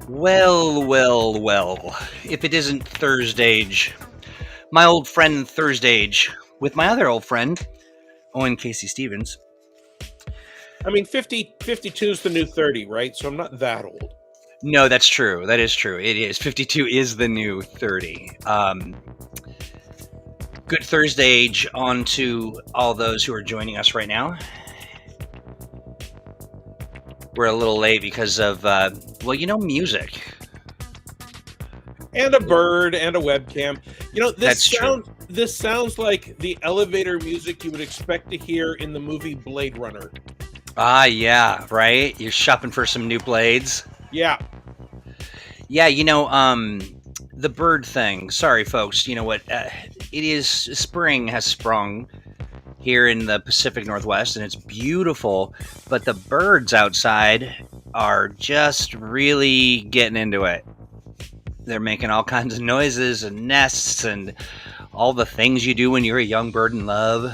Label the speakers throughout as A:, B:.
A: Well, well, well. If it isn't ThursdAGE, my old friend ThursdAGE, with my other old friend, Owen Casey Stevens.
B: I mean, 52 is the new 30, right? So I'm not that old.
A: No, that's true. That is true. It is. 52 is the new 30. Good ThursdAGE on to all those who are joining us right now. We're a little late because of, music.
B: And a bird and a webcam.
A: That's true.
B: This sounds like the elevator music you would expect to hear in the movie Blade Runner.
A: Ah, yeah, right? You're shopping for some new blades?
B: Yeah.
A: Yeah, the bird thing. Sorry, folks. You know what? It is spring has sprung here in the Pacific Northwest, and it's beautiful. But the birds outside are just really getting into it. They're making all kinds of noises and nests and all the things you do when you're a young bird in love.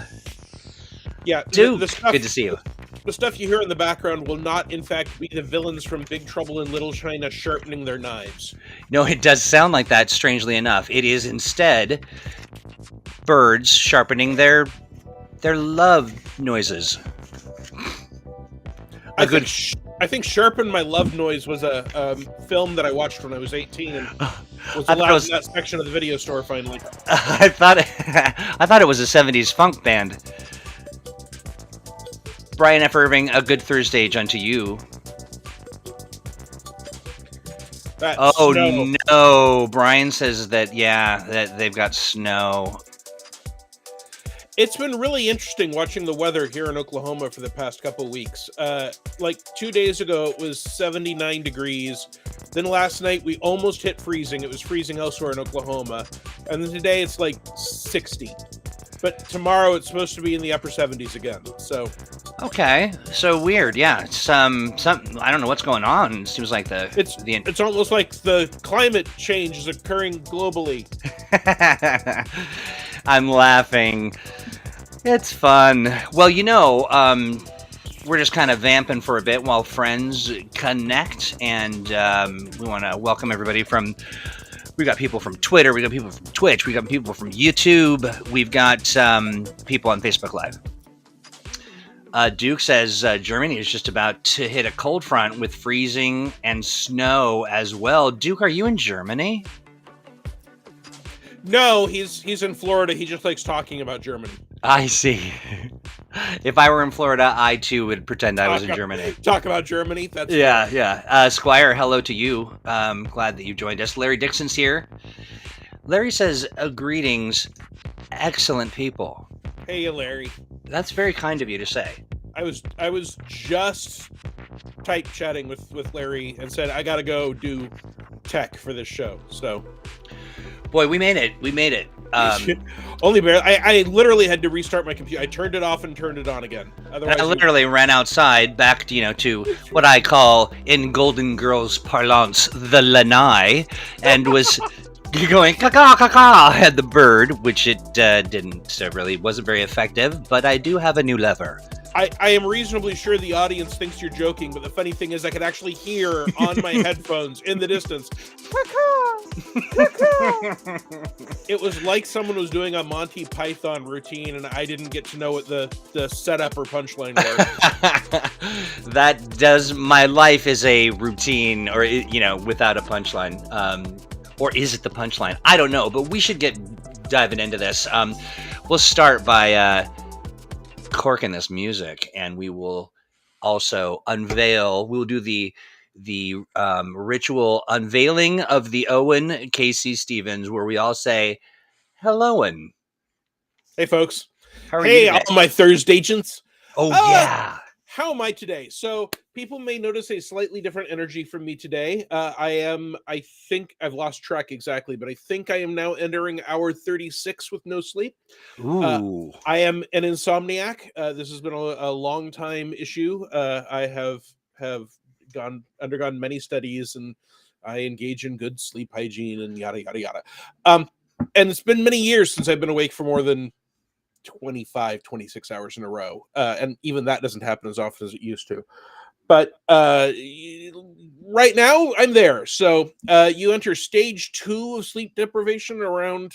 B: Yeah,
A: Duke,
B: the stuff,
A: good to see you.
B: The stuff you hear in the background will not, in fact, be the villains from Big Trouble in Little China sharpening their knives.
A: No, it does sound like that, strangely enough. It is instead birds sharpening their love noises.
B: I think Sharpen My Love Noise was a film that I watched when I was 18 and was allowed in that section of the video store finally.
A: I thought it was a 70s funk band. Brian F. Irving, a good ThursdAGE unto you.
B: Snow.
A: No. Brian says that they've got snow.
B: It's been really interesting watching the weather here in Oklahoma for the past couple weeks. Like 2 days ago, it was 79 degrees. Then last night, we almost hit freezing. It was freezing elsewhere in Oklahoma. And then today, it's like 60. But tomorrow, it's supposed to be in the upper 70s again. So,
A: okay, so weird. Yeah, it's some I don't know what's going on. It seems like
B: it's almost like the climate change is occurring globally.
A: I'm laughing. It's fun. Well, we're just kind of vamping for a bit while friends connect, and we want to welcome everybody we got people from Twitter, we got people from Twitch, we got people from YouTube, we've got people on Facebook Live. Duke says Germany is just about to hit a cold front with freezing and snow as well. Duke, are you in Germany?
B: No, he's in Florida. He just likes talking about Germany.
A: I see. If I were in Florida, I too would pretend I was in Germany.
B: Talk about Germany? That's
A: yeah. Squire, hello to you. Glad that you joined us. Larry Dixon's here. Larry says, greetings, excellent people.
B: Hey, Larry.
A: That's very kind of you to say.
B: I was just type chatting with Larry and said I gotta go do tech for this show. So,
A: boy, we made it.
B: Only barely. I literally had to restart my computer. I turned it off and turned it on again.
A: Otherwise, I literally ran outside back to what I call in Golden Girls parlance the lanai, and was going caw caw at the bird, which it wasn't very effective. But I do have a new lever.
B: I am reasonably sure the audience thinks you're joking, but the funny thing is I could actually hear on my headphones in the distance. It was like someone was doing a Monty Python routine and I didn't get to know what the setup or punchline
A: was. My life is a routine, or without a punchline. Or is it the punchline? I don't know, but we should get diving into this. We'll start by corking this music, and we will also we'll do the ritual unveiling of the Owen Casey Stevens, where we all say hello. And
B: hey folks,
A: how are you today?
B: All my ThursdAGents.
A: Yeah,
B: how am I today? So people may notice a slightly different energy from me today. I think I've lost track exactly, but I think I am now entering hour 36 with no sleep.
A: Ooh.
B: I am an insomniac. This has been a long time issue. I have undergone many studies, and I engage in good sleep hygiene and yada, yada, yada. And it's been many years since I've been awake for more than 25, 26 hours in a row. And even that doesn't happen as often as it used to. But right now I'm there. So you enter stage 2 of sleep deprivation around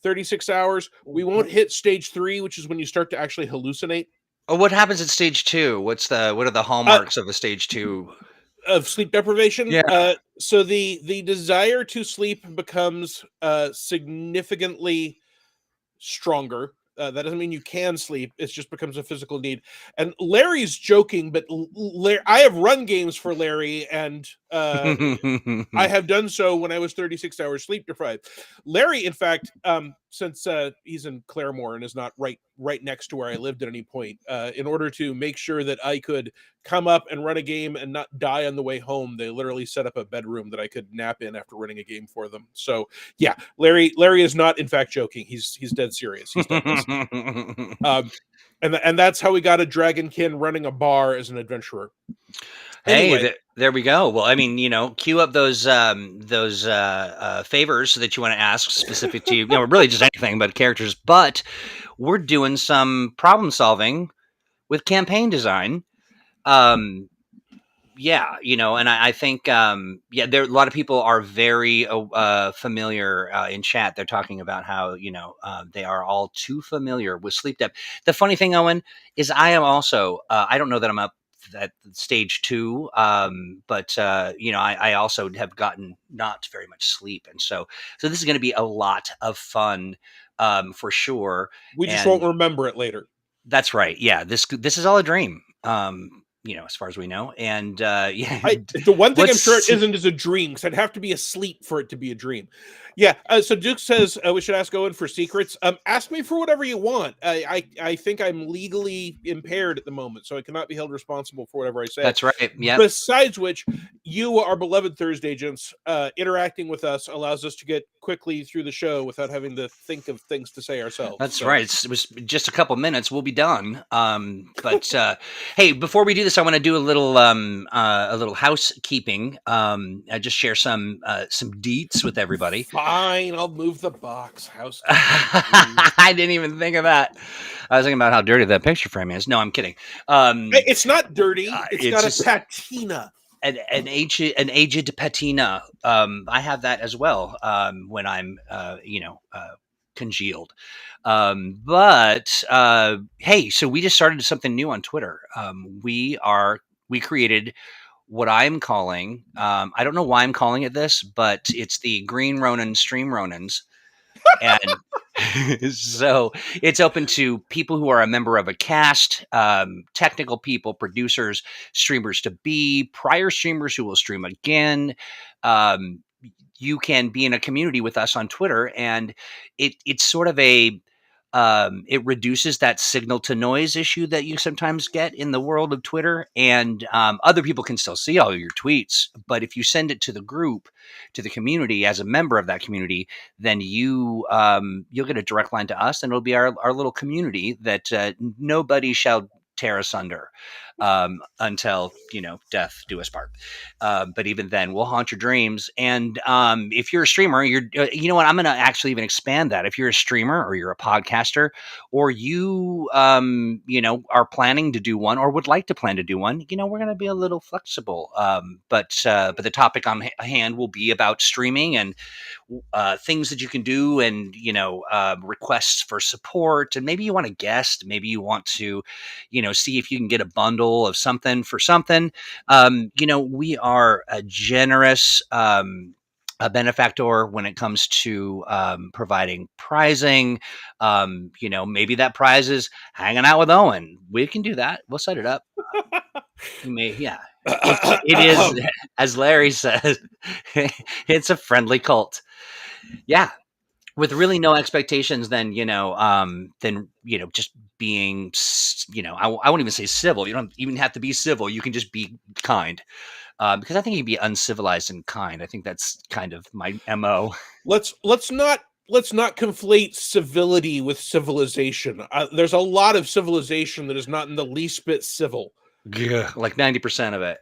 B: 36 hours. We won't hit stage 3, which is when you start to actually hallucinate.
A: Oh, what happens at stage 2? What are the
B: Uh,
A: hallmarks of a stage 2?
B: of sleep deprivation.
A: Yeah.
B: So the desire to sleep becomes significantly stronger. That doesn't mean you can sleep. It just becomes a physical need. And Larry's joking, but I have run games for Larry, and I have done so when I was 36 hours sleep deprived. Larry, in fact, since he's in Claremore and is not right next to where I lived at any point, in order to make sure that I could come up and run a game and not die on the way home, they literally set up a bedroom that I could nap in after running a game for them. So yeah, Larry is not in fact joking. He's dead serious. He's done this. And that's how we got a Dragonkin running a bar as an adventurer.
A: Hey,
B: Anyway,
A: there we go. Well, I mean, queue up those favors that you want to ask specific to really just anything but characters. But we're doing some problem solving with campaign design. Yeah, and I think there a lot of people are very familiar in chat. They're talking about how they are all too familiar with sleep debt. The funny thing, Owen, is I am also I don't know that I'm up at stage 2, but I also have gotten not very much sleep, and so this is going to be a lot of fun for sure.
B: we just won't
A: And
B: remember it later.
A: that's right. Yeah, this is all a dream. As far as we know. And yeah,
B: The one thing I'm sure it
A: what's
B: isn't is a dream, because I'd have to be asleep for it to be a dream. Yeah. So Duke says we should ask Owen for secrets. Ask me for whatever you want. I think I'm legally impaired at the moment, so I cannot be held responsible for whatever I say.
A: that's right. Yep.
B: Besides which, you, our beloved ThursdAGents, interacting with us allows us to get quickly through the show without having to think of things to say ourselves.
A: That's
B: So
A: right. It was just a couple minutes. We'll be done. But hey, before we do this, I want to do a little housekeeping. I just share some deets with everybody.
B: fine, I'll move the box. House.
A: I didn't even think of that. I was thinking about how dirty that picture frame is. No, I'm kidding.
B: It's not dirty. It's got
A: just
B: a patina.
A: an aged patina. I have that as well when I'm congealed. But hey, so we just started something new on Twitter. We created what I'm calling. I don't know why I'm calling it this, but it's the Green Ronin Stream Ronins. And so it's open to people who are a member of a cast, technical people, producers, streamers to be, prior streamers who will stream again. You can be in a community with us on Twitter, and it's sort of it reduces that signal to noise issue that you sometimes get in the world of Twitter, and other people can still see all your tweets. But if you send it to the group, to the community as a member of that community, then you'll get a direct line to us, and it'll be our little community that nobody shall tear asunder until death do us part. But even then, we'll haunt your dreams. And if you're a streamer, you know what? I'm going to actually even expand that. If you're a streamer or you're a podcaster, or you are planning to do one or would like to plan to do one, we're going to be a little flexible. But the topic on hand will be about streaming and things that you can do, and requests for support, and maybe you want a guest, maybe you want to see if you can get a bundle of something for something. We are a generous a benefactor when it comes to providing prizing. Maybe that prize is hanging out with Owen. We can do that. We'll set it up. Yeah. It is, as Larry says, it's a friendly cult. Yeah, with really no expectations. Then just being I won't even say civil. You don't even have to be civil. You can just be kind, because I think you can be uncivilized and kind. I think that's kind of my MO.
B: Let's not conflate civility with civilization. There's a lot of civilization that is not in the least bit civil.
A: Yeah, like 90% of it.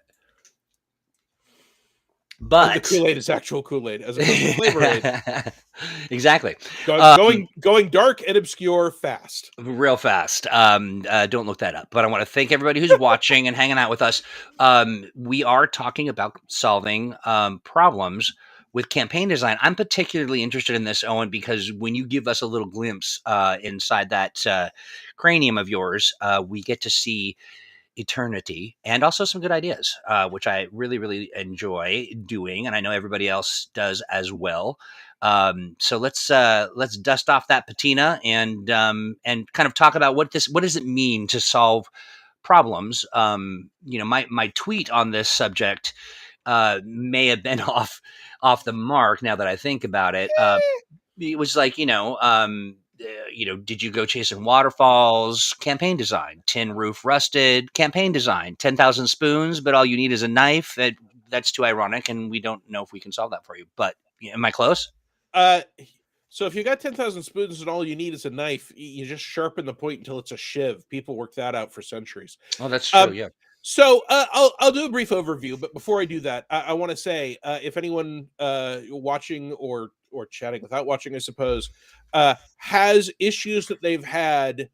B: And the
A: But
B: Kool-Aid is actual Kool-Aid as opposed to Flavor Aid.
A: exactly.
B: Going dark and obscure fast.
A: Real fast. Don't look that up. But I want to thank everybody who's watching and hanging out with us. We are talking about solving problems with campaign design. I'm particularly interested in this, Owen, because when you give us a little glimpse inside that cranium of yours, we get to see eternity and also some good ideas, which I really, really enjoy doing, and I know everybody else does as well. So let's dust off that patina and kind of talk about what does it mean to solve problems. My tweet on this subject may have been off the mark now that I think about it. It was like, did you go chasing waterfalls? Campaign design. Tin roof rusted. Campaign design. 10,000 spoons, but all you need is a knife. That's too ironic, and we don't know if we can solve that for you. But am I close?
B: So if you got 10,000 spoons and all you need is a knife, you just sharpen the point until it's a shiv. People work that out for centuries.
A: Oh, that's true. Yeah.
B: So I'll do a brief overview, but before I do that, I want to say if anyone watching or chatting without watching, I suppose, has issues that they've had,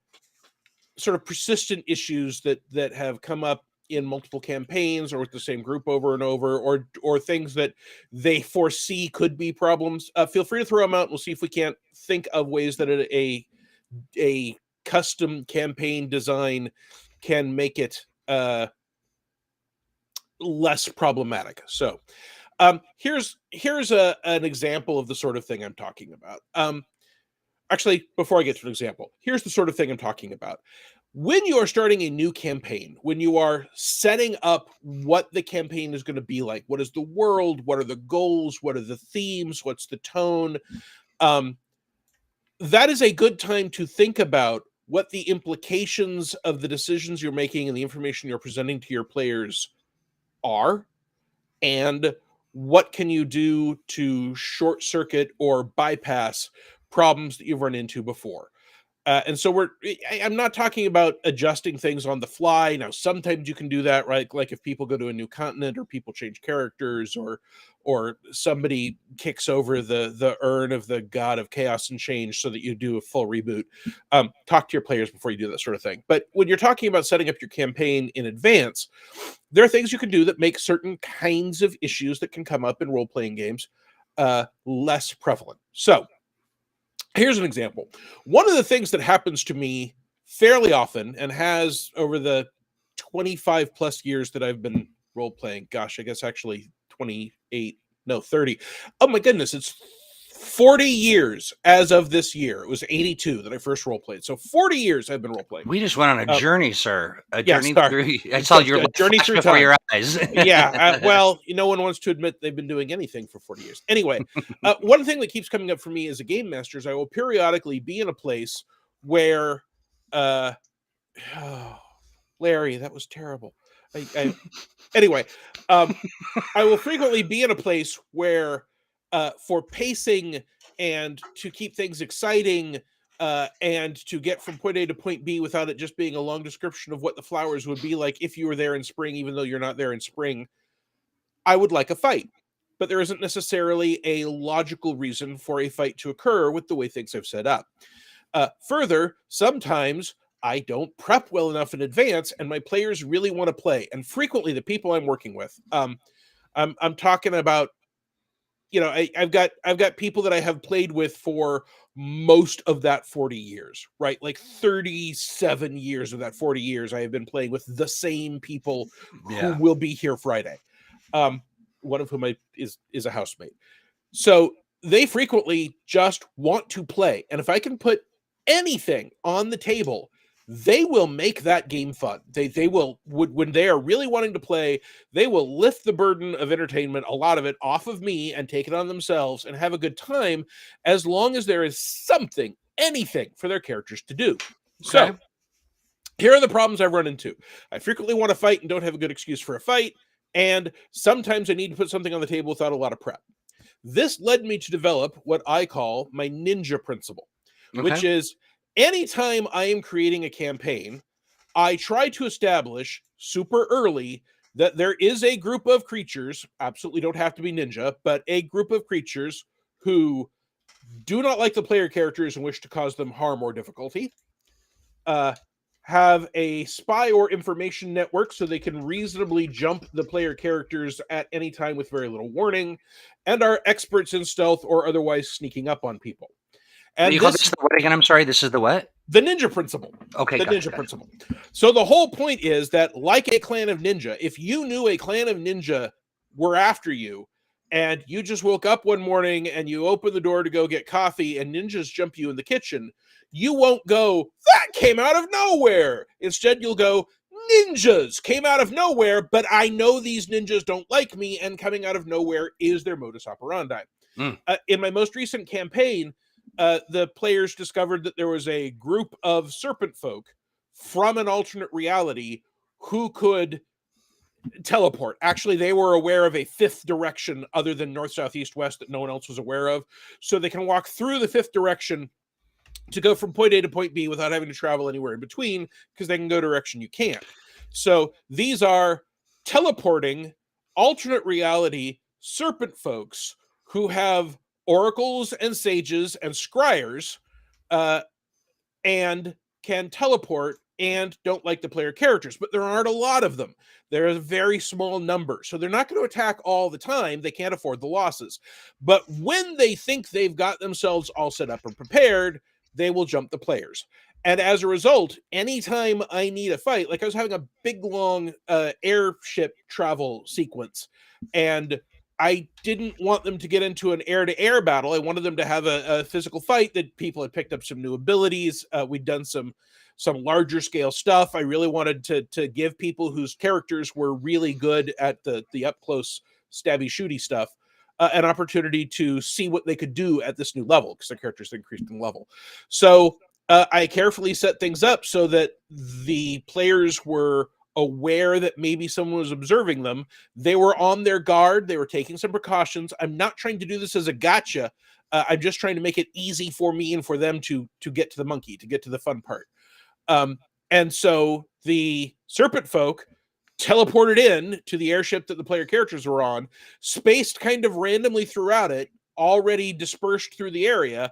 B: sort of persistent issues that have come up in multiple campaigns or with the same group over and over, or things that they foresee could be problems, feel free to throw them out, and we'll see if we can't think of ways that a custom campaign design can make it less problematic. So here's an example of the sort of thing I'm talking about. Actually, before I get to an example, here's the sort of thing I'm talking about. When you are starting a new campaign, when you are setting up what the campaign is going to be like, what is the world, what are the goals, what are the themes, what's the tone, that is a good time to think about what the implications of the decisions you're making and the information you're presenting to your players are, and what can you do to short circuit or bypass problems that you've run into before. And so I'm not talking about adjusting things on the fly. Now, sometimes you can do that, right? Like if people go to a new continent or people change characters or somebody kicks over the urn of the god of chaos and change so that you do a full reboot. Talk to your players before you do that sort of thing. But when you're talking about setting up your campaign in advance, there are things you can do that make certain kinds of issues that can come up in role-playing games less prevalent. So here's an example. One of the things that happens to me fairly often and has over the 25 plus years that I've been role playing, gosh, I guess actually 30. Oh my goodness, it's 40 years as of this year. It was 82 that I first role played. So 40 years I've been role playing.
A: We just went on a journey, sir. A
B: journey
A: through. I saw your
B: journey
A: flash
B: through
A: before
B: time.
A: your eyes.
B: Yeah. Well, no one wants to admit they've been doing anything for 40 years. Anyway, one thing that keeps coming up for me as a game master is I will periodically be in a place where, Larry, that was terrible. Anyway, I will frequently be in a place where, for pacing and to keep things exciting, and to get from point A to point B without it just being a long description of what the flowers would be like if you were there in spring, even though you're not there in spring, I would like a fight. But there isn't necessarily a logical reason for a fight to occur with the way things have set up. Further, sometimes I don't prep well enough in advance, and my players really want to play. And frequently, the people I'm working with, I'm talking about, I've got people that I have played with for most of that 40 years, right? Like 37 years of that 40 years, I have been playing with the same people who will be here Friday. One of whom is a housemate. So they frequently just want to play. And if I can put anything on the table, they will make that game fun. They will, when they are really wanting to play, they will lift the burden of entertainment, a lot of it, off of me and take it on themselves and have a good time, as long as there is something, anything for their characters to do. Okay. So here are the problems I've run into. I frequently want to fight and don't have a good excuse for a fight. And sometimes I need to put something on the table without a lot of prep. This led me to develop what I call my ninja principle, which is anytime I am creating a campaign, I try to establish super early that there is a group of creatures, absolutely don't have to be ninja, but a group of creatures who do not like the player characters and wish to cause them harm or difficulty, have a spy or information network so they can reasonably jump the player characters at any time with very little warning, and are experts in stealth or otherwise sneaking up on people. And
A: You call this the what again? I'm sorry. This is the what?
B: The ninja principle.
A: Okay,
B: the
A: gotcha,
B: ninja principle. So the whole point is that, like a clan of ninja, if you knew a clan of ninja were after you, and you just woke up one morning and you open the door to go get coffee and ninjas jump you in the kitchen, you won't go, that came out of nowhere. Instead, you'll go, ninjas came out of nowhere, but I know these ninjas don't like me, and coming out of nowhere is their modus operandi. In my most recent campaign, the players discovered that there was a group of serpent folk from an alternate reality who could teleport. Actually, they were aware of a fifth direction other than north, south, east, west that no one else was aware of. So they can walk through the fifth direction to go from point A to point B without having to travel anywhere in between, because they can go direction you can't. So these are teleporting alternate reality serpent folks who have oracles and sages and scryers, and can teleport and don't like the player characters, but there aren't a lot of them. They're a very small number, so they're not going to attack all the time. They can't afford the losses. But when they think they've got themselves all set up and prepared, they will jump the players. And as a result, anytime I need a fight, like I was having a big, long airship travel sequence, and I didn't want them to get into an air-to-air battle. I wanted them to have a physical fight that people had picked up some new abilities. We'd done some larger scale stuff. I really wanted to give people whose characters were really good at the up close stabby shooty stuff an opportunity to see what they could do at this new level, because their characters increased in level. So I carefully set things up so that the players were aware that maybe someone was observing them. They were on their guard. They were taking some precautions. I'm not trying to do this as a gotcha. I'm just trying to make it easy for me and for them to get to the monkey, to get to the fun part. And so the serpent folk teleported in to the airship that the player characters were on, spaced kind of randomly throughout it, already dispersed through the area.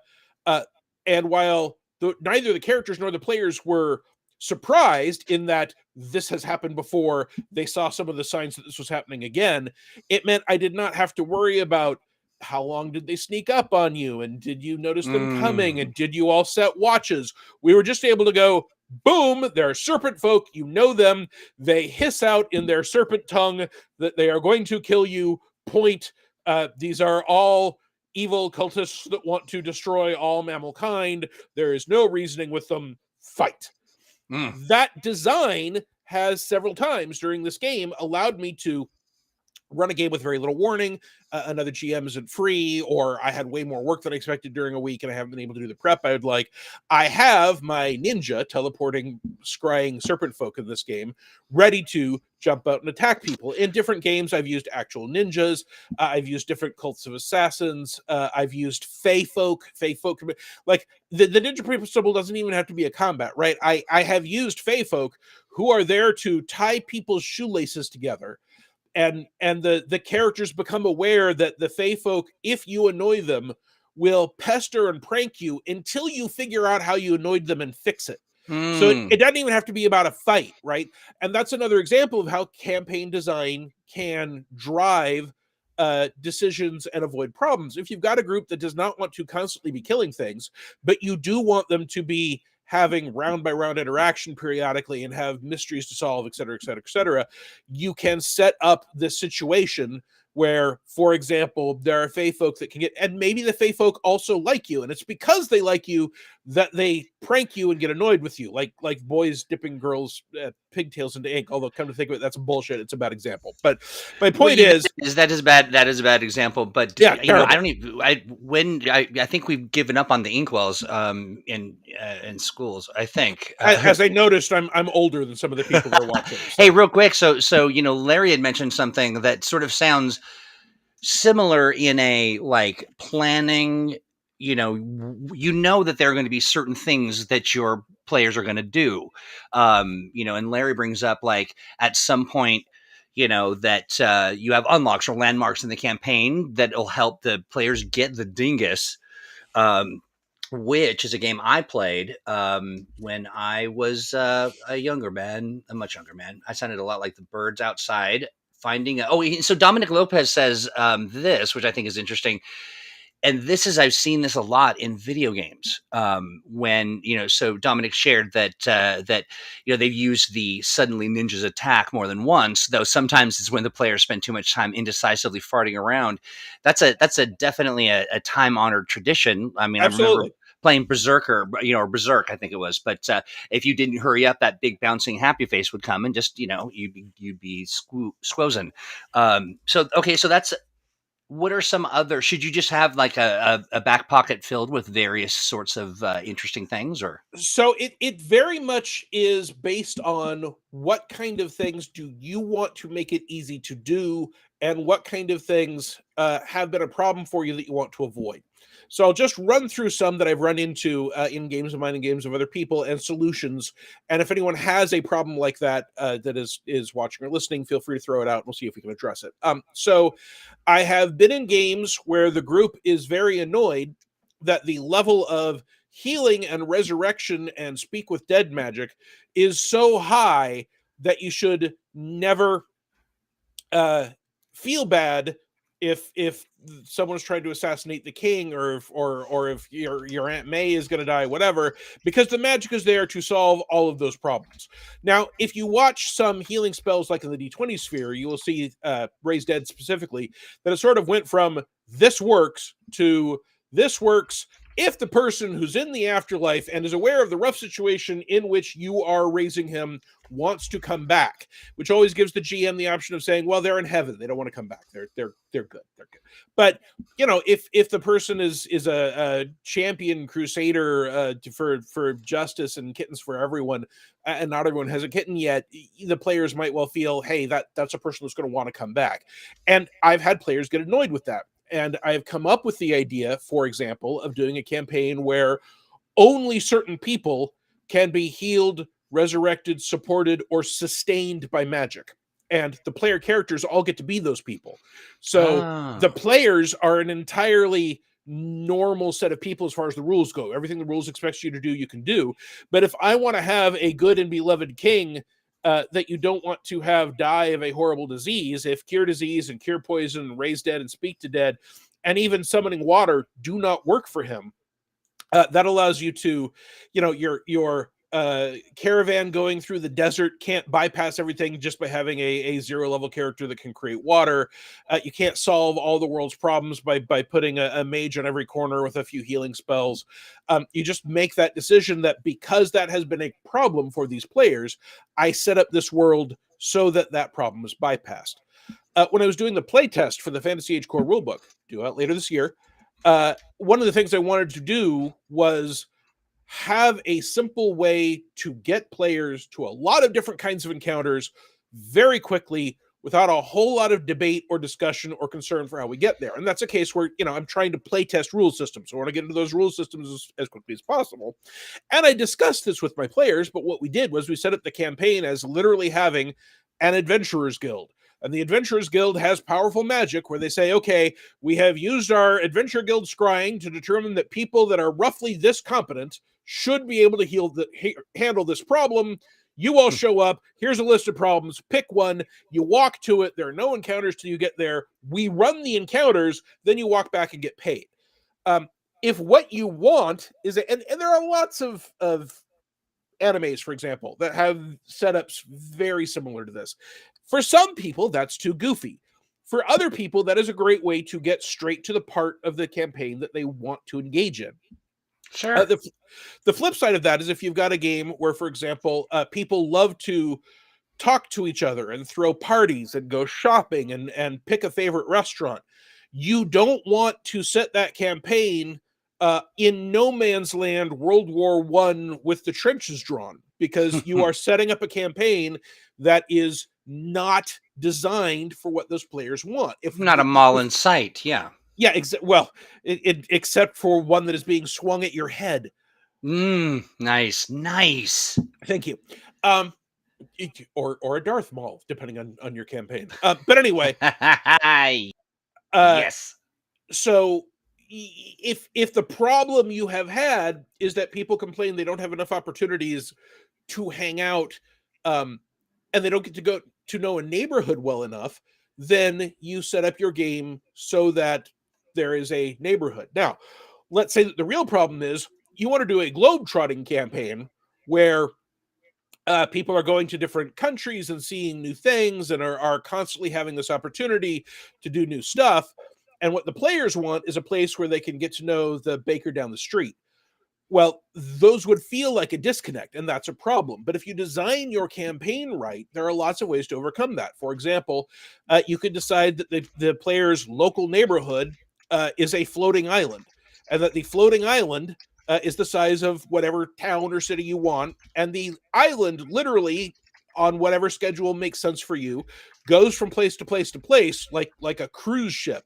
B: And while neither the characters nor the players were surprised in that this has happened before, they saw some of the signs that this was happening again, it meant I did not have to worry about how long did they sneak up on you, and did you notice them coming, and did you all set watches. We were just able to go, boom, they're serpent folk, you know them, they hiss out in their serpent tongue that they are going to kill you, point. These are all evil cultists that want to destroy all mammal kind. There is no reasoning with them. Fight. That design has several times during this game allowed me to run a game with very little warning. Another GM isn't free, or I had way more work than I expected during a week and I haven't been able to do the prep I would like. I have my ninja teleporting, scrying serpent folk in this game ready to jump out and attack people. In different games, I've used actual ninjas. I've used different cults of assassins. I've used fae folk. Like the ninja principle doesn't even have to be a combat, right? I have used fae folk who are there to tie people's shoelaces together. And the characters become aware that the fae folk, if you annoy them, will pester and prank you until you figure out how you annoyed them and fix it. So it doesn't even have to be about a fight, right? And that's another example of how campaign design can drive decisions and avoid problems. If you've got a group that does not want to constantly be killing things, but you do want them to be having round by round interaction periodically and have mysteries to solve, et cetera, et cetera, et cetera, you can set up this situation where, for example, there are fae folk that can get, and maybe the fae folk also like you, and it's because they like you that they prank you and get annoyed with you, like boys dipping girls' pigtails into ink. Although, come to think of it, that's bullshit. It's a bad example. But my point is
A: that is bad. That is a bad example. But
B: yeah,
A: you know, I don't even. I think we've given up on the inkwells in schools. I think
B: as I noticed, I'm older than some of the people who are watching. So.
A: Hey, real quick. So you know, Larry had mentioned something that sort of sounds similar in a like planning. You know that there are going to be certain things that your players are going to do. You know, and Larry brings up like at some point, that you have unlocks or landmarks in the campaign that'll help the players get the dingus. Which is a game I played when I was a much younger man. I sounded a lot like the birds outside finding. So Dominic Lopez says this, which I think is interesting. And I've seen this a lot in video games. When so Dominic shared that they've used the suddenly ninjas attack more than once, though sometimes it's when the players spend too much time indecisively farting around. That's a definitely a time honored tradition. I mean, I remember
B: Absolutely.
A: playing Berserker, or Berserk, I think it was. But if you didn't hurry up, that big bouncing happy face would come and just you'd be squozing. So that's what are some other? Should you just have like a back pocket filled with various sorts of interesting things, or
B: So it very much is based on what kind of things do you want to make it easy to do, and what kind of things have been a problem for you that you want to avoid. So I'll just run through some that I've run into in games of mine and games of other people, and solutions. And if anyone has a problem like that that is watching or listening, feel free to throw it out. We'll see if we can address it. So I have been in games where the group is very annoyed that the level of healing and resurrection and speak with dead magic is so high that you should never feel bad if someone's trying to assassinate the king, or if your Aunt May is going to die, whatever, because the magic is there to solve all of those problems. Now, if you watch some healing spells like in the D20 sphere, you will see Raise Dead specifically, that it sort of went from this works to this works if the person who's in the afterlife and is aware of the rough situation in which you are raising him wants to come back, which always gives the GM the option of saying, well, they're in heaven, they don't want to come back, they're good, they're good. But if the person is a champion crusader for justice and kittens for everyone, and not everyone has a kitten yet, the players might well feel, hey, that's a person that's going to want to come back. And I've had players get annoyed with that. And I've come up with the idea, for example, of doing a campaign where only certain people can be healed, resurrected, supported, or sustained by magic. And the player characters all get to be those people. So the players are an entirely normal set of people as far as the rules go. Everything the rules expect you to do, you can do. But if I want to have a good and beloved king that you don't want to have die of a horrible disease, if cure disease and cure poison, raise dead and speak to dead, and even summoning water do not work for him, that allows you to, your caravan going through the desert can't bypass everything just by having a zero level character that can create water. You can't solve all the world's problems by putting a mage on every corner with a few healing spells. You just make that decision that because that has been a problem for these players, I set up this world so that problem is bypassed. When I was doing the play test for the Fantasy Age Core rulebook, due out later this year, one of the things I wanted to do was have a simple way to get players to a lot of different kinds of encounters very quickly without a whole lot of debate or discussion or concern for how we get there. And that's a case where, I'm trying to play test rule systems. So I want to get into those rule systems as quickly as possible. And I discussed this with my players, but what we did was we set up the campaign as literally having an adventurer's guild. And the Adventurers Guild has powerful magic where they say, okay, we have used our Adventure Guild scrying to determine that people that are roughly this competent should be able to handle this problem. You all show up. Here's a list of problems. Pick one. You walk to it. There are no encounters till you get there. We run the encounters. Then you walk back and get paid. If what you want is, and there are lots of animes, for example, that have setups very similar to this. For some people, that's too goofy. For other people, that is a great way to get straight to the part of the campaign that they want to engage in.
A: Sure.
B: The flip side of that is if you've got a game where, for example, people love to talk to each other and throw parties and go shopping and pick a favorite restaurant, you don't want to set that campaign in no man's land World War I with the trenches drawn, because you are setting up a campaign that is not designed for what those players want.
A: If not a mall in sight, yeah.
B: Yeah, except for one that is being swung at your head.
A: Nice.
B: Thank you. or a Darth Maul, depending on your campaign. But anyway, uh,
A: Yes.
B: so if the problem you have had is that people complain they don't have enough opportunities to hang out, um, and they don't get to go to know a neighborhood well enough, then you set up your game so that there is a neighborhood. Now, let's say that the real problem is you want to do a globe-trotting campaign where people are going to different countries and seeing new things and are constantly having this opportunity to do new stuff. And what the players want is a place where they can get to know the baker down the street. Well, those would feel like a disconnect, and that's a problem. But if you design your campaign right, there are lots of ways to overcome that. For example, you could decide that the player's local neighborhood is a floating island, and that the floating island is the size of whatever town or city you want. And the island, literally, on whatever schedule makes sense for you, goes from place to place to place, like a cruise ship.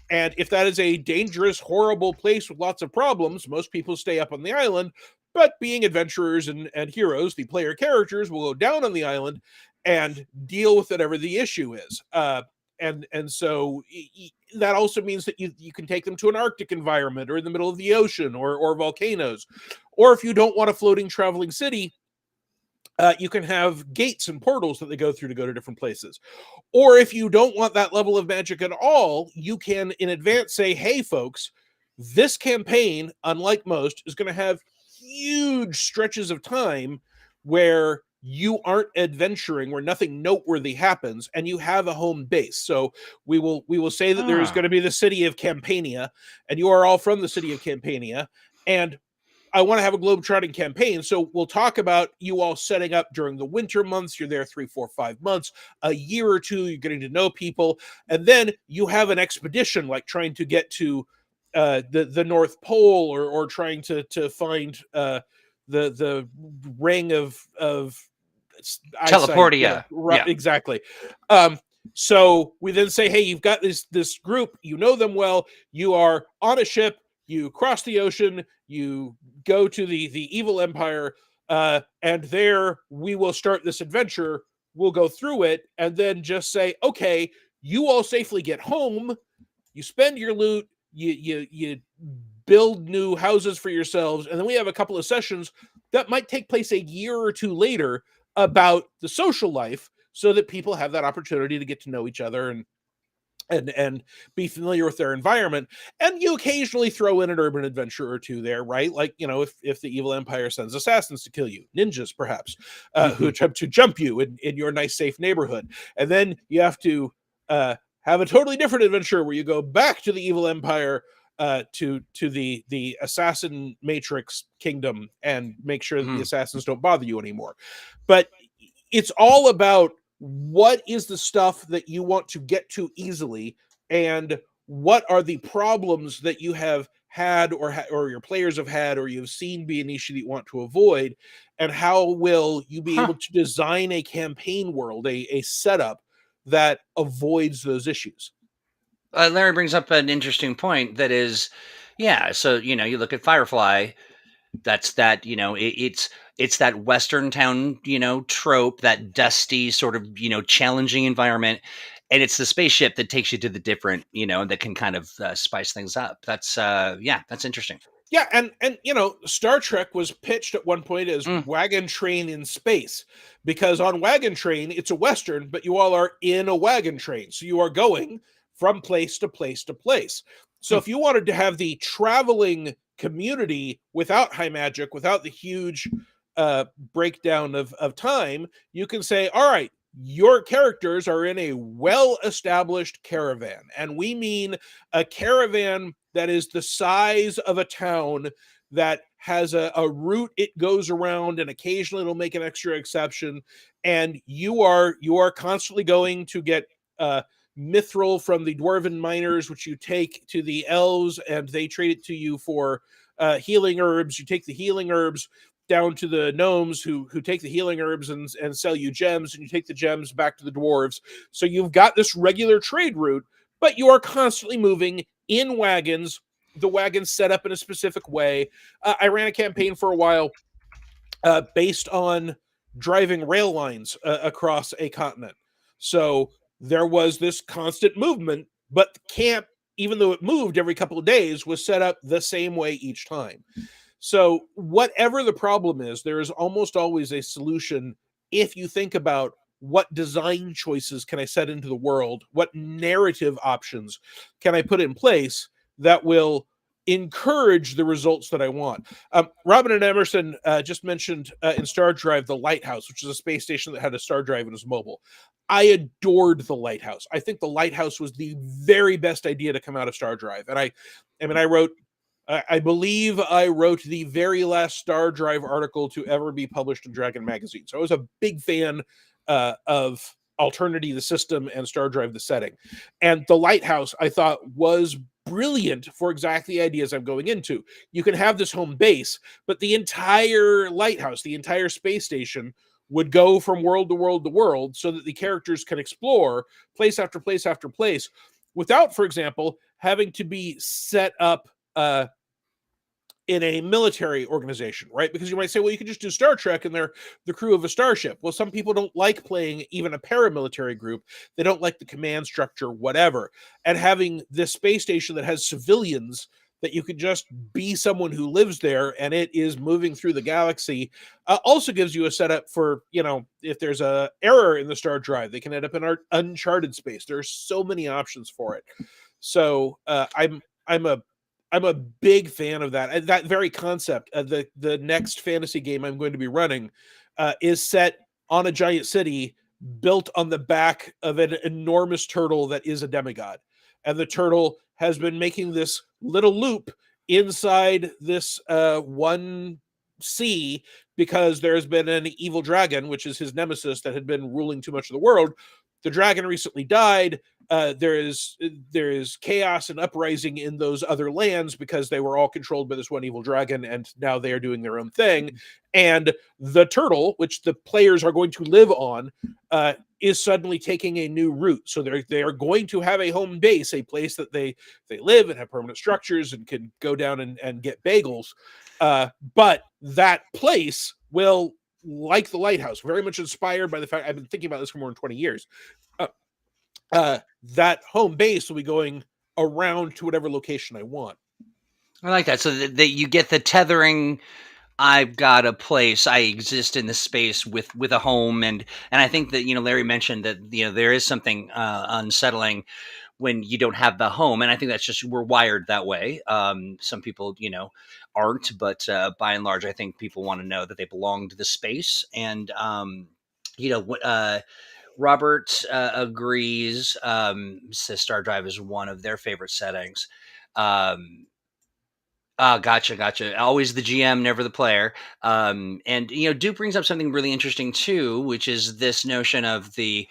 B: And if that is a dangerous, horrible place with lots of problems, most people stay up on the island. But being adventurers and heroes, the player characters will go down on the island and deal with whatever the issue is. And so that also means that you can take them to an Arctic environment or in the middle of the ocean or volcanoes. Or if you don't want a floating traveling city, you can have gates and portals that they go through to go to different places. Or if you don't want that level of magic at all, you can in advance say, hey, folks, this campaign, unlike most, is going to have huge stretches of time where you aren't adventuring, where nothing noteworthy happens, and you have a home base. So we will say that there is going to be the city of Campania, and you are all from the city of Campania, and I want to have a globe-trotting campaign. So we'll talk about you all setting up during the winter months. You're there 3, 4, 5 months, a year or two. You're getting to know people. And then you have an expedition, like trying to get to the North Pole or trying to find the ring of eyesight. Yeah,
A: Teleportia. Yeah.
B: exactly. So we then say, hey, you've got this group. You know them well. You are on a ship. You cross the ocean. You go to the evil empire, and there we will start this adventure. We'll go through it, and then just say, okay, you all safely get home. You spend your loot. You build new houses for yourselves, and then we have a couple of sessions that might take place a year or two later about the social life, so that people have that opportunity to get to know each other and be familiar with their environment. And you occasionally throw in an urban adventure or two there, right? Like, if the evil empire sends assassins to kill you, ninjas perhaps, who attempt to jump you in your nice safe neighborhood. And then you have to have a totally different adventure where you go back to the evil empire, to the assassin matrix kingdom, and make sure that the assassins don't bother you anymore. But it's all about what is the stuff that you want to get to easily, and what are the problems that you have had or your players have had or you've seen be an issue that you want to avoid, and how will you be able to design a campaign world, a setup that avoids those issues.
A: Larry brings up an interesting point that is, yeah. So, you look at Firefly, that's that, it's that Western town, trope, that dusty sort of, challenging environment. And it's the spaceship that takes you to the different, that can kind of spice things up. That's, that's interesting.
B: Yeah, and Star Trek was pitched at one point as Wagon Train in space, because on Wagon Train it's a Western, but you all are in a wagon train, so you are going from place to place to place. So if you wanted to have the traveling community without high magic, without the huge breakdown of time, you can say, all right, your characters are in a well-established caravan, and we mean a caravan that is the size of a town, that has a route it goes around, and occasionally it'll make an extra exception. And you are constantly going to get mithril from the dwarven miners, which you take to the elves, and they trade it to you for healing herbs. You take the healing herbs down to the gnomes, who take the healing herbs and sell you gems, and you take the gems back to the dwarves. So you've got this regular trade route, but you are constantly moving in wagons. The wagons set up in a specific way. I ran a campaign for a while based on driving rail lines across a continent. So there was this constant movement, but the camp, even though it moved every couple of days, was set up the same way each time. So whatever the problem is, there is almost always a solution if you think about what design choices can I set into the world, what narrative options can I put in place that will encourage the results that I want. Robin and Emerson just mentioned in Star Drive the Lighthouse, which is a space station that had a Star Drive and was mobile. I adored the Lighthouse. I think the Lighthouse was the very best idea to come out of Star Drive. And I believe I wrote the very last Star Drive article to ever be published in Dragon Magazine. So I was a big fan of Alternity, the system, and Star Drive, the setting. And the Lighthouse, I thought, was brilliant for exactly the ideas I'm going into. You can have this home base, but the entire lighthouse, the entire space station, would go from world to world to world so that the characters can explore place after place after place without, for example, having to be set up in a military organization, right? Because you might say, well, you can just do Star Trek and they're the crew of a starship. Well, some people don't like playing even a paramilitary group. They don't like the command structure, whatever. And having this space station that has civilians that you could just be someone who lives there and it is moving through the galaxy also gives you a setup for, if there's a error in the Star Drive, they can end up in our uncharted space. There's so many options for it. So I'm a big fan of that. And that very concept of the next fantasy game I'm going to be running is set on a giant city built on the back of an enormous turtle that is a demigod. And the turtle has been making this little loop inside this one sea because there's been an evil dragon, which is his nemesis, that had been ruling too much of the world. The dragon recently died. There is chaos and uprising in those other lands because they were all controlled by this one evil dragon, and now they are doing their own thing. And the turtle, which the players are going to live on, is suddenly taking a new route. So they are going to have a home base, a place that they live and have permanent structures and can go down and get bagels. But that place will, like the Lighthouse, very much inspired by the fact I've been thinking about this for more than 20 years. That home base will be going around to whatever location I want.
A: I like that. So that you get the tethering. I've got a place. I exist in the space with a home, and I think that Larry mentioned that there is something unsettling when you don't have the home, and I think that's just we're wired that way. Some people aren't, but by and large, I think people want to know that they belong to the space, and Robert agrees. Says Star Drive is one of their favorite settings. Gotcha. Always the GM, never the player. And Duke brings up something really interesting too, which is this notion of the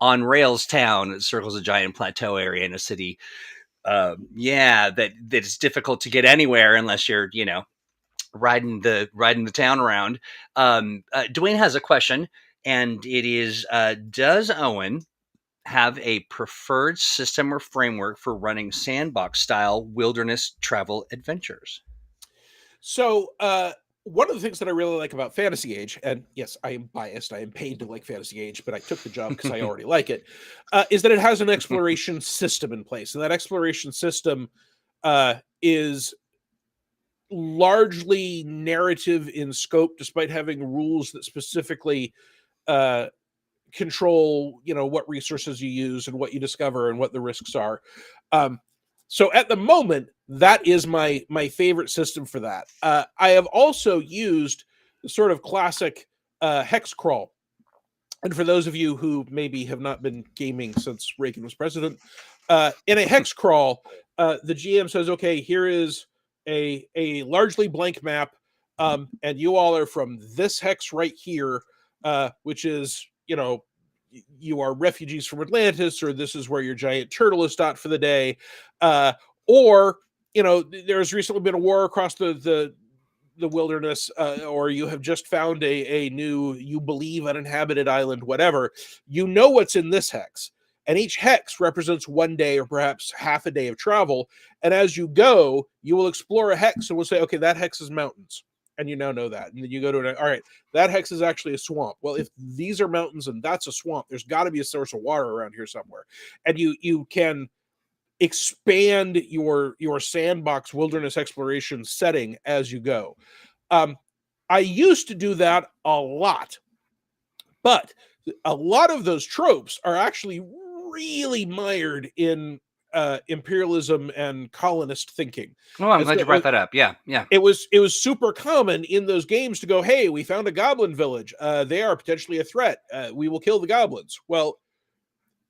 A: on rails town that circles a giant plateau area in a city. That it's difficult to get anywhere unless you're riding the town around. Dwayne has a question, and it is: does Owen have a preferred system or framework for running sandbox style wilderness travel adventures?
B: So, one of the things that I really like about ThursdAGE, and yes, I am biased, I am paid to like ThursdAGE, but I took the job because I already like it, is that it has an exploration system in place. And that exploration system is largely narrative in scope, despite having rules that specifically control, what resources you use and what you discover and what the risks are. So at the moment, that is my favorite system for that. I have also used the sort of classic hex crawl. And for those of you who maybe have not been gaming since Reagan was president, in a hex crawl, the GM says, okay, here is a largely blank map, and you all are from this hex right here, which is, you are refugees from Atlantis, or this is where your giant turtle is stopped for the day. Or, there's recently been a war across the wilderness, or you have just found a new, you believe, uninhabited island, whatever. You know what's in this hex. And each hex represents one day or perhaps half a day of travel. And as you go, you will explore a hex and we'll say, okay, that hex is mountains. and you now know that. And then you go to all right, that hex is actually a swamp. Well, if these are mountains and that's a swamp, there's got to be a source of water around here somewhere. And you can expand your sandbox wilderness exploration setting as you go. I used to do that a lot, but a lot of those tropes are actually really mired in imperialism and colonist thinking.
A: Oh, I'm
B: And
A: glad
B: so
A: you brought that up. Yeah, yeah.
B: it was super common in those games to go, hey, we found a goblin village. They are potentially a threat. We will kill the goblins. Well,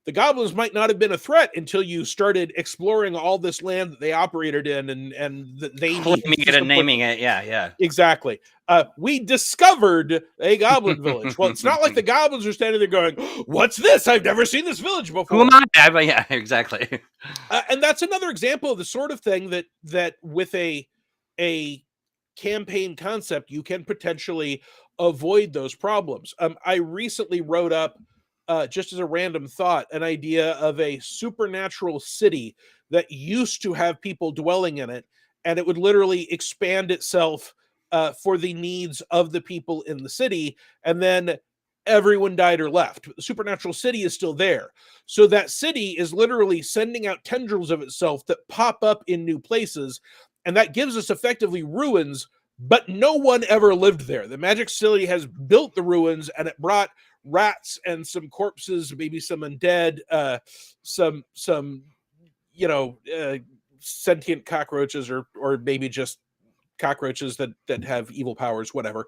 B: the goblins might not have been a threat until you started exploring all this land that they operated in, and they needed
A: Claiming it and naming it. Yeah, yeah.
B: Exactly. We discovered a goblin village. Well, it's not like the goblins are standing there going, "What's this? I've never seen this village before."
A: Who am I? Yeah, exactly.
B: And that's another example of the sort of thing that with a campaign concept, you can potentially avoid those problems. I recently wrote up, just as a random thought, an idea of a supernatural city that used to have people dwelling in it, and it would literally expand itself for the needs of the people in the city, and then everyone died or left. But the supernatural city is still there. So that city is literally sending out tendrils of itself that pop up in new places, and that gives us effectively ruins, but no one ever lived there. The Magic City has built the ruins, and it brought rats and some corpses, maybe some undead, some sentient cockroaches, or maybe just cockroaches that have evil powers, whatever.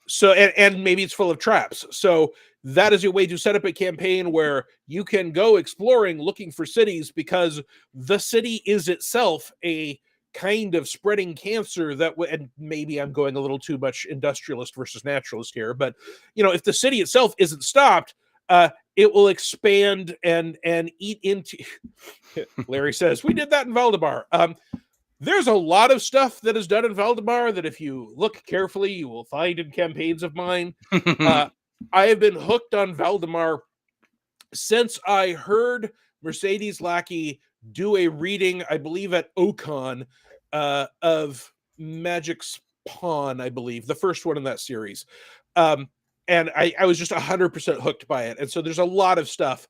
B: So and maybe it's full of traps. So that is a way to set up a campaign where you can go exploring, looking for cities, because the city is itself a kind of spreading cancer that and maybe I'm going a little too much industrialist versus naturalist here, but if the city itself isn't stopped, it will expand and eat into. Larry says we did that in Valdemar. There's a lot of stuff that is done in Valdemar that if you look carefully, you will find in campaigns of mine. I have been hooked on Valdemar since I heard Mercedes Lackey do a reading, I believe at Ocon, of Magic's Pawn, I believe, the first one in that series. And I was just 100% hooked by it. And so there's a lot of stuff.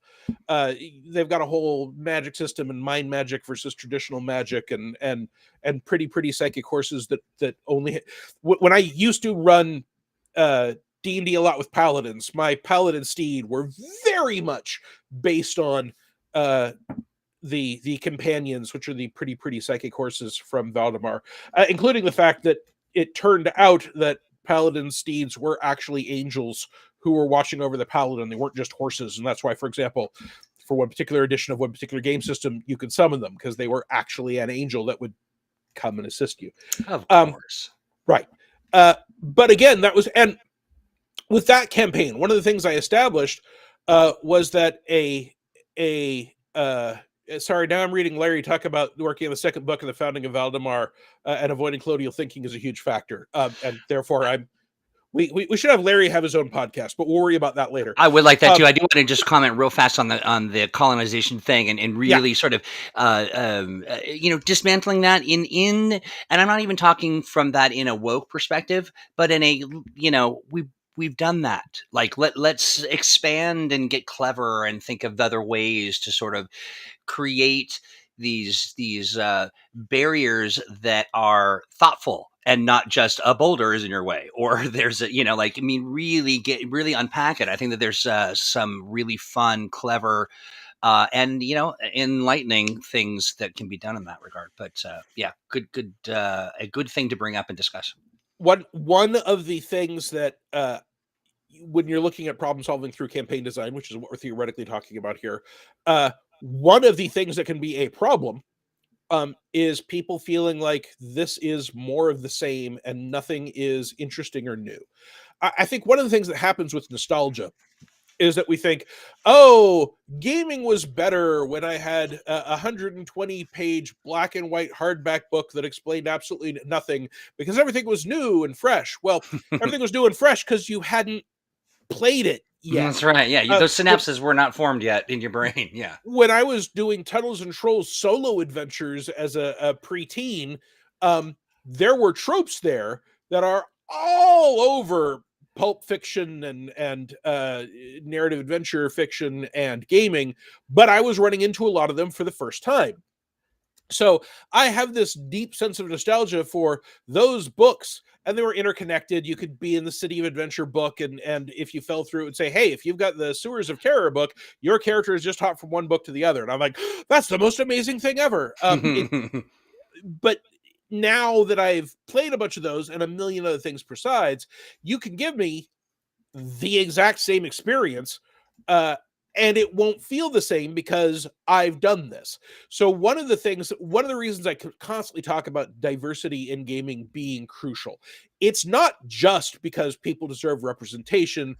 B: They've got a whole magic system and mind magic versus traditional magic, and pretty psychic horses that only. When I used to run D&D a lot with paladins, my paladin steed were very much based on the companions, which are the pretty psychic horses from Valdemar, including the fact that it turned out that paladin steeds were actually angels who were watching over the paladin. They weren't just horses. And that's why, for example, for one particular edition of one particular game system, you could summon them because they were actually an angel that would come and assist you.
A: Of course.
B: Right. But again, that was, and with that campaign, one of the things I established was that sorry, now I'm reading Larry talk about working on the second book of the founding of Valdemar, and avoiding colonial thinking is a huge factor. And therefore we should have Larry have his own podcast, but we'll worry about that later.
A: I would like that too. I do want to just comment real fast on the colonization thing and really sort of dismantling that in and I'm not even talking from that in a woke perspective, but in a we've done that. Like let's expand and get clever and think of other ways to sort of create these barriers that are thoughtful and not just a boulder is in your way, or there's a, really unpack it. I think that there's some really fun, clever, and enlightening things that can be done in that regard. But a good thing to bring up and discuss.
B: One of the things that when you're looking at problem solving through campaign design, which is what we're theoretically talking about here, one of the things that can be a problem is people feeling like this is more of the same and nothing is interesting or new. I think one of the things that happens with nostalgia is that we think, oh, gaming was better when I had a 120-page black and white hardback book that explained absolutely nothing because everything was new and fresh. Well, everything was new and fresh because you hadn't played it yet.
A: That's right. Yeah, those synapses were not formed yet in your brain. Yeah.
B: When I was doing Tunnels and Trolls solo adventures as a preteen, there were tropes there that are all over pulp fiction and narrative adventure fiction and gaming, but I was running into a lot of them for the first time. So I have this deep sense of nostalgia for those books, and they were interconnected. You could be in the City of Adventure book, and if you fell through, it would say, hey, if you've got the Sewers of Terror book, your character is just hopped from one book to the other. And I'm like, that's the most amazing thing ever. But now that I've played a bunch of those and a million other things besides, you can give me the exact same experience, uh, and it won't feel the same because I've done this. So one of the reasons I constantly talk about diversity in gaming being crucial, it's not just because people deserve representation.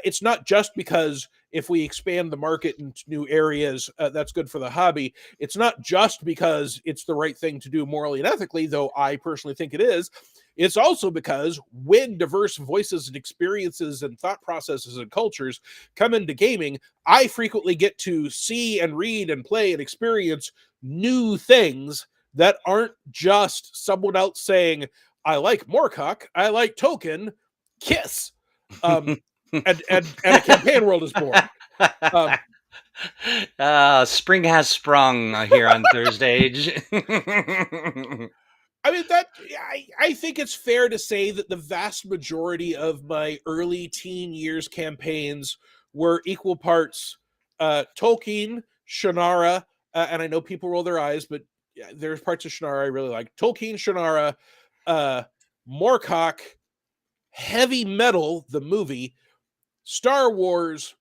B: It's not just because if we expand the market into new areas, that's good for the hobby. It's not just because it's the right thing to do morally and ethically, though I personally think it is. It's also because when diverse voices and experiences and thought processes and cultures come into gaming, I frequently get to see and read and play and experience new things that aren't just someone else saying, I like Moorcock, I like Tolkien, kiss. And a campaign world is born.
A: Spring has sprung here on ThursdAGE.
B: I mean, I think it's fair to say that the vast majority of my early teen years campaigns were equal parts Tolkien, Shannara, and I know people roll their eyes, but yeah, there's parts of Shannara I really like. Tolkien, Shannara, Moorcock, Heavy Metal, the movie, Star Wars,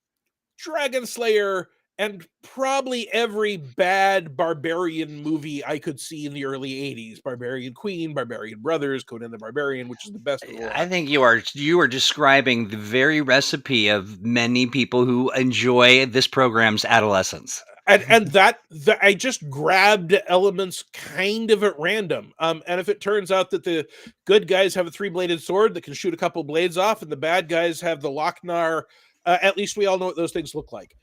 B: Dragon Slayer, and probably every bad barbarian movie I could see in the early 80s. Barbarian Queen, Barbarian Brothers, Conan the Barbarian, which is the best of the lot.
A: I think you are describing the very recipe of many people who enjoy this program's adolescence.
B: And that I just grabbed elements kind of at random. And if it turns out that the good guys have a three-bladed sword that can shoot a couple blades off, and the bad guys have the Lochnar, at least we all know what those things look like.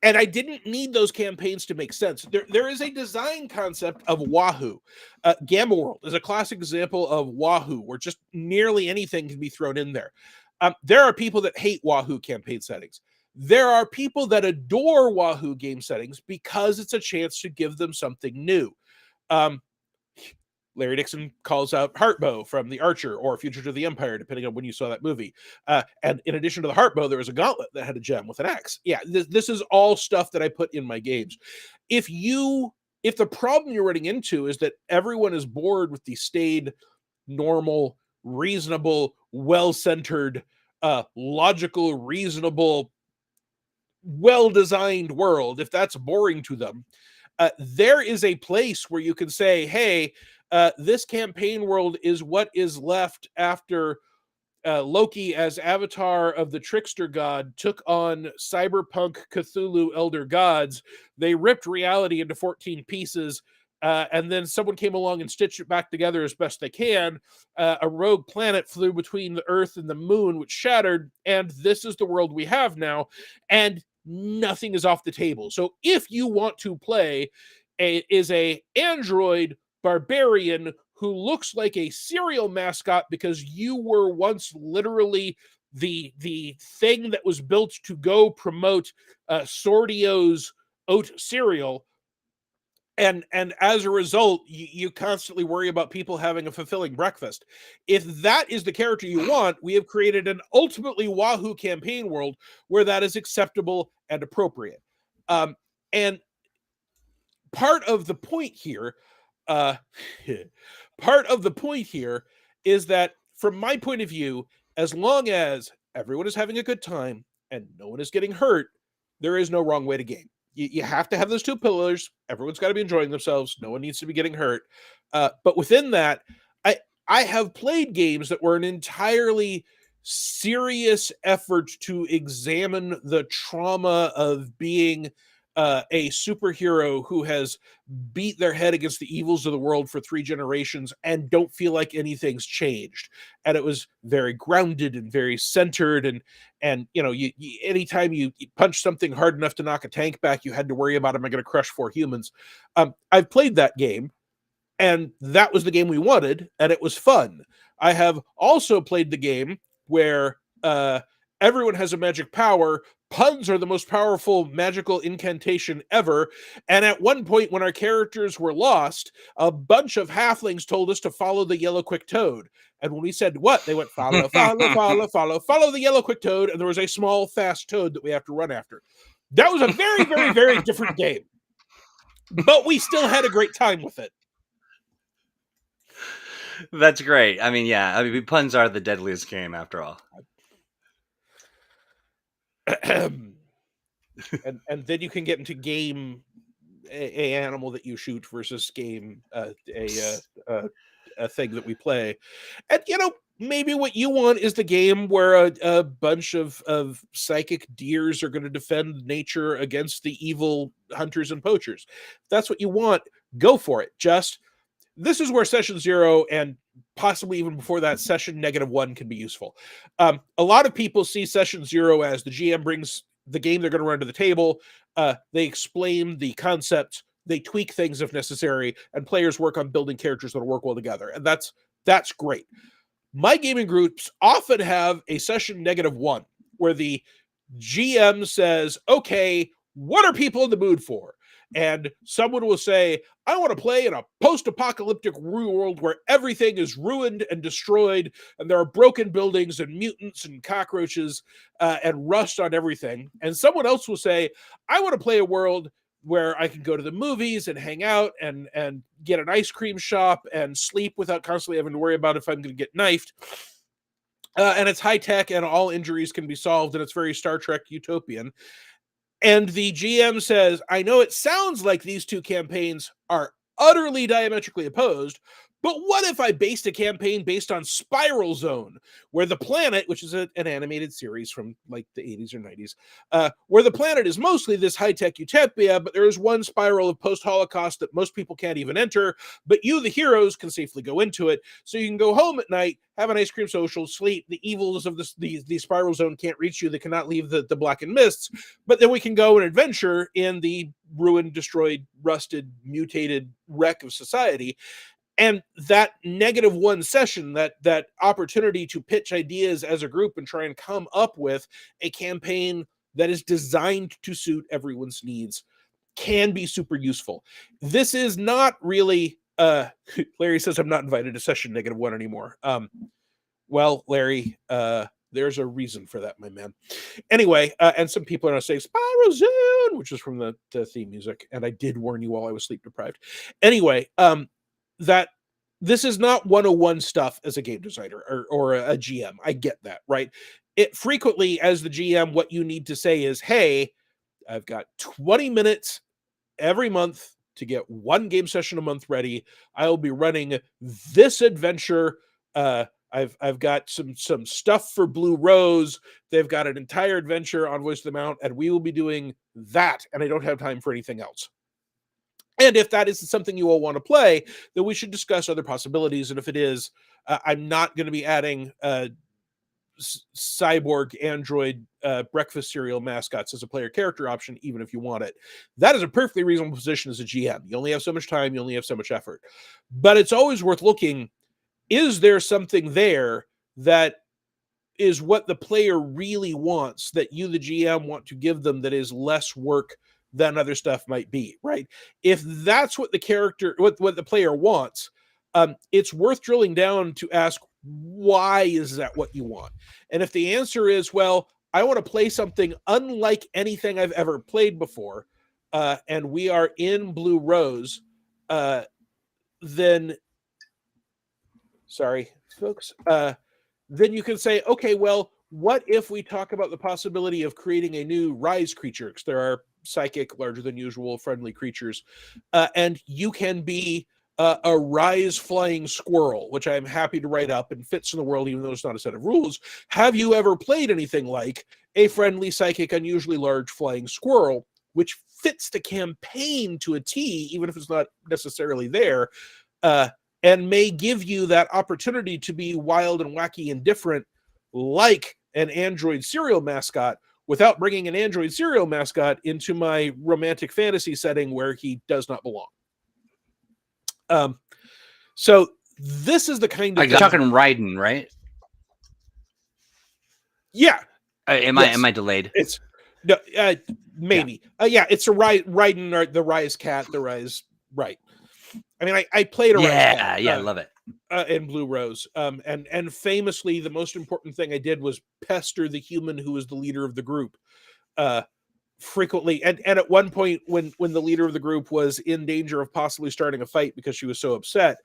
B: And I didn't need those campaigns to make sense. There is a design concept of Wahoo. Gamma World is a classic example of Wahoo, where just nearly anything can be thrown in there. There are people that hate Wahoo campaign settings. There are people that adore Wahoo game settings because it's a chance to give them something new. Larry Dixon calls out Heartbow from The Archer or Fugitive to the Empire, depending on when you saw that movie. And in addition to the Heartbow, there was a gauntlet that had a gem with an axe. Yeah, this is all stuff that I put in my games. If the problem you're running into is that everyone is bored with the staid, normal, reasonable, well-centered, logical, reasonable, well-designed world, if that's boring to them, there is a place where you can say, hey, this campaign world is what is left after Loki, as avatar of the trickster god, took on cyberpunk Cthulhu elder gods. They ripped reality into 14 pieces, and then someone came along and stitched it back together as best they can. A rogue planet flew between the Earth and the moon, which shattered, and this is the world we have now, and nothing is off the table. So if you want to play a android barbarian who looks like a cereal mascot because you were once literally the thing that was built to go promote Sordio's oat cereal, and as a result you constantly worry about people having a fulfilling breakfast. If that is the character you want, we have created an ultimately Wahoo campaign world where that is acceptable and appropriate. And part of the point here is that from my point of view, as long as everyone is having a good time and no one is getting hurt, there is no wrong way to game. You have to have those two pillars. Everyone's got to be enjoying themselves. No one needs to be getting hurt. But within that, I have played games that were an entirely serious effort to examine the trauma of being a superhero who has beat their head against the evils of the world for 3 generations and don't feel like anything's changed. And it was very grounded and very centered. And you know, you anytime you punch something hard enough to knock a tank back, you had to worry about, am I going to crush 4 humans? I've played that game. And that was the game we wanted, and it was fun. I have also played the game where everyone has a magic power. Puns are the most powerful magical incantation ever. And at one point, when our characters were lost, a bunch of halflings told us to follow the yellow quick toad. And when we said what, they went follow, follow, follow, follow, follow the yellow quick toad. And there was a small, fast toad that we have to run after. That was a very, very, very different game. But we still had a great time with it.
A: That's great. I mean, yeah. I mean, puns are the deadliest game after all.
B: and then you can get into game a animal that you shoot versus game a thing that we play. And maybe what you want is the game where a bunch of psychic deers are going to defend nature against the evil hunters and poachers. If that's what you want, go for it. Just this is where session 0 and possibly even before that, session -1 can be useful. A lot of people see session 0 as the GM brings the game they're going to run to the table. They explain the concept, they tweak things if necessary, and players work on building characters that'll work well together. And that's great. My gaming groups often have a session -1 where the GM says, okay, what are people in the mood for? And someone will say, I want to play in a post-apocalyptic world where everything is ruined and destroyed, and there are broken buildings and mutants and cockroaches and rust on everything. And someone else will say, I want to play a world where I can go to the movies and hang out and get an ice cream shop and sleep without constantly having to worry about if I'm going to get knifed. And it's high tech and all injuries can be solved, and it's very Star Trek utopian. And the GM says, I know it sounds like these two campaigns are utterly diametrically opposed, but what if I based a campaign based on Spiral Zone, where the planet, which is an animated series from like the 80s or 90s, where the planet is mostly this high-tech utopia, but there is one spiral of post-Holocaust that most people can't even enter, but you, the heroes, can safely go into it. So you can go home at night, have an ice cream social, sleep. The evils of the Spiral Zone can't reach you. They cannot leave the blackened mists, but then we can go and adventure in the ruined, destroyed, rusted, mutated wreck of society. And that -1 session, that opportunity to pitch ideas as a group and try and come up with a campaign that is designed to suit everyone's needs, can be super useful. This is not really, Larry says I'm not invited to session -1 anymore. Well, Larry, there's a reason for that, my man. Anyway, and some people are going to say Spiral Zone, which is from the theme music, and I did warn you while I was sleep deprived. Anyway, that this is not 101 stuff as a game designer or a GM. I get that, right? It frequently, as the GM, what you need to say is, hey, I've got 20 minutes every month to get one game session a month ready. I'll be running this adventure. I've got some stuff for Blue Rose. They've got an entire adventure on Voice of the Mount, and we will be doing that, and I don't have time for anything else. And if that isn't something you all want to play, then we should discuss other possibilities. And if it is, I'm not going to be adding cyborg android breakfast cereal mascots as a player character option, even if you want it. That is a perfectly reasonable position as a GM. You only have so much time, you only have so much effort. But it's always worth looking, is there something there that is what the player really wants that you, the GM, want to give them that is less work than other stuff might be, right? If that's what the character, what the player wants, it's worth drilling down to ask, why is that what you want? And if the answer is, well, I want to play something unlike anything I've ever played before, and we are in Blue Rose, then, sorry, folks, then you can say, okay, well, what if we talk about the possibility of creating a new rise creature? Because there are psychic, larger than usual, friendly creatures. And you can be a rise flying squirrel, which I'm happy to write up and fits in the world, even though it's not a set of rules. Have you ever played anything like a friendly, psychic, unusually large flying squirrel, which fits the campaign to a T, even if it's not necessarily there, and may give you that opportunity to be wild and wacky and different, like an android cereal mascot, without bringing an android cereal mascot into my romantic fantasy setting where he does not belong. So this is the kind of
A: You're talking Raiden, right?
B: Yeah.
A: Am
B: Yes.
A: I delayed?
B: It's no, maybe. Yeah, it's a Raiden, or the Rise Cat, the Rise. Right. I mean, I played a Rise Cat.
A: Yeah, I love it.
B: In Blue Rose. And famously, the most important thing I did was pester the human who was the leader of the group. Frequently, and at one point, when the leader of the group was in danger of possibly starting a fight because she was so upset,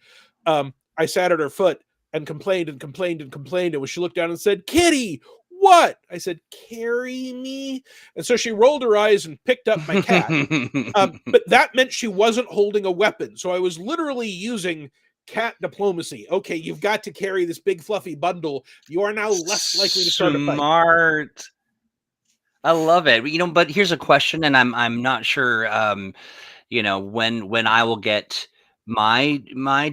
B: I sat at her foot and complained and complained and complained. And when she looked down and said, "Kitty, what?" I said, "Carry me." And so she rolled her eyes and picked up my cat. But that meant she wasn't holding a weapon. So I was literally using cat diplomacy. Okay, you've got to carry this big fluffy bundle. You are now less likely to start a fight.
A: Smart. I love it. You know, but here's a question, and I'm not sure. You know, when I will get my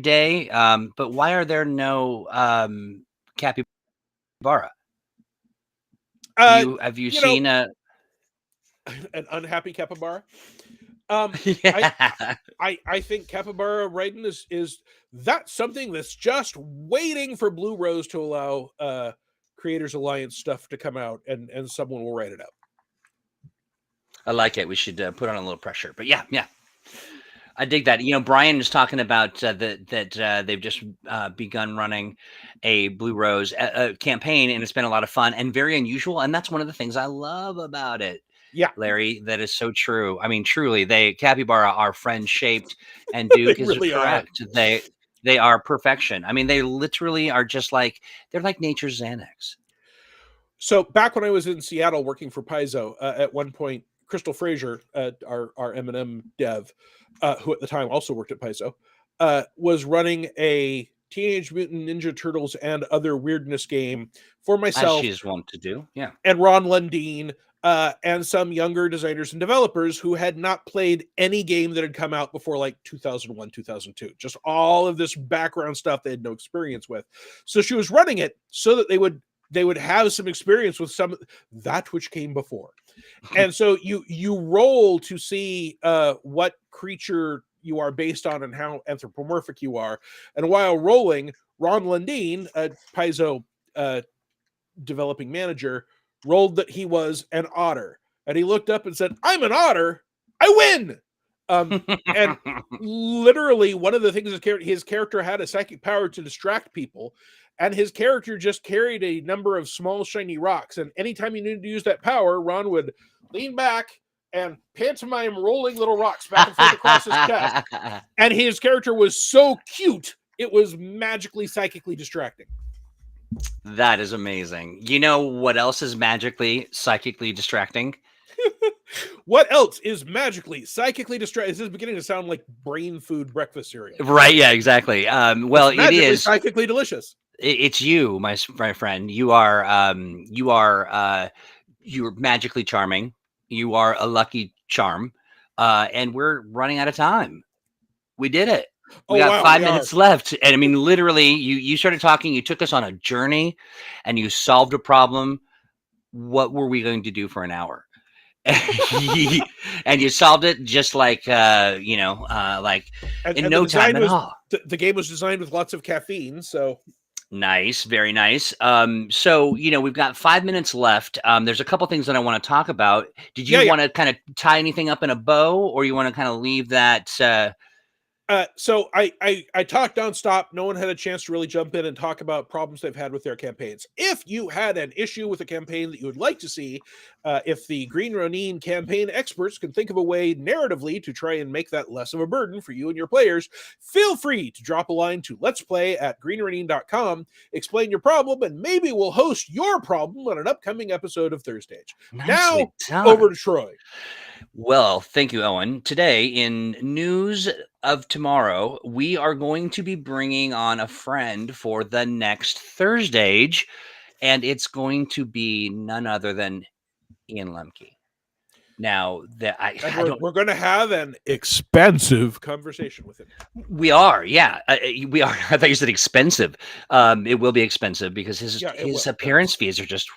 A: day. But why are there no capybara? Have you seen a
B: an unhappy capybara?
A: yeah.
B: I think capybara Raiden is that's something that's just waiting for Blue Rose to allow Creators Alliance stuff to come out, and someone will write it out.
A: I like it. We should put on a little pressure. But yeah, I dig that. You know, Brian was talking about that they've just begun running a Blue Rose campaign, and it's been a lot of fun and very unusual. And that's one of the things I love about it.
B: Yeah,
A: Larry, that is so true. I mean, truly, capybara are friend shaped, and Duke is
B: really
A: correct. They are perfection. I mean, they literally are just like they're like nature's Xanax.
B: So back when I was in Seattle working for Paizo, at one point, Crystal Fraser, our M&M dev, who at the time also worked at Paizo, was running a Teenage Mutant Ninja Turtles and other weirdness game for myself.
A: As she's wont to do, yeah.
B: And Ron Lundeen, and some younger designers and developers who had not played any game that had come out before like 2001, 2002. Just all of this background stuff they had no experience with. So she was running it so that they would have some experience with some that which came before. And so you roll to see what creature you are based on and how anthropomorphic you are. And while rolling, Ron Lundeen, a Paizo developing manager, rolled that he was an otter. And he looked up and said, "I'm an otter. I win." And literally one of the things his character had a psychic power to distract people. And his character just carried a number of small, shiny rocks. And anytime he needed to use that power, Ron would lean back and pantomime rolling little rocks back and forth across his chest. And his character was so cute, it was magically, psychically distracting.
A: That is amazing. You know what else is magically, psychically distracting?
B: What else is magically, psychically distracting? This is beginning to sound like brain food breakfast cereal.
A: Right, yeah, exactly. Well, it is
B: psychically delicious.
A: It's you, my friend. You're magically charming. You are a lucky charm. And we're running out of time. We did it. We got 5 minutes left. And I mean, literally, you started talking, you took us on a journey and you solved a problem. What were we going to do for an hour? And you solved it just like, like in no time at all.
B: The game was designed with lots of caffeine, so...
A: Nice, very nice. So, we've got 5 minutes left. There's a couple things that I want to talk about. Did you want to kind of tie anything up in a bow, or you want to kind of leave that...
B: So I talked nonstop. No one had a chance to really jump in and talk about problems they've had with their campaigns. If you had an issue with a campaign that you would like to see, if the Green Ronin campaign experts can think of a way narratively to try and make that less of a burden for you and your players, feel free to drop a line to letsplay@greenronin.com, explain your problem, and maybe we'll host your problem on an upcoming episode of ThursdAGE. Now, over to Troy.
A: Well, thank you, Owen. Today, in news of tomorrow, we are going to be bringing on a friend for the next ThursdAGE, and it's going to be none other than Ian Lemke. Now,
B: we're going to have an expensive conversation with him.
A: We are, yeah, we are. I thought you said expensive. It will be expensive because his appearance fees are just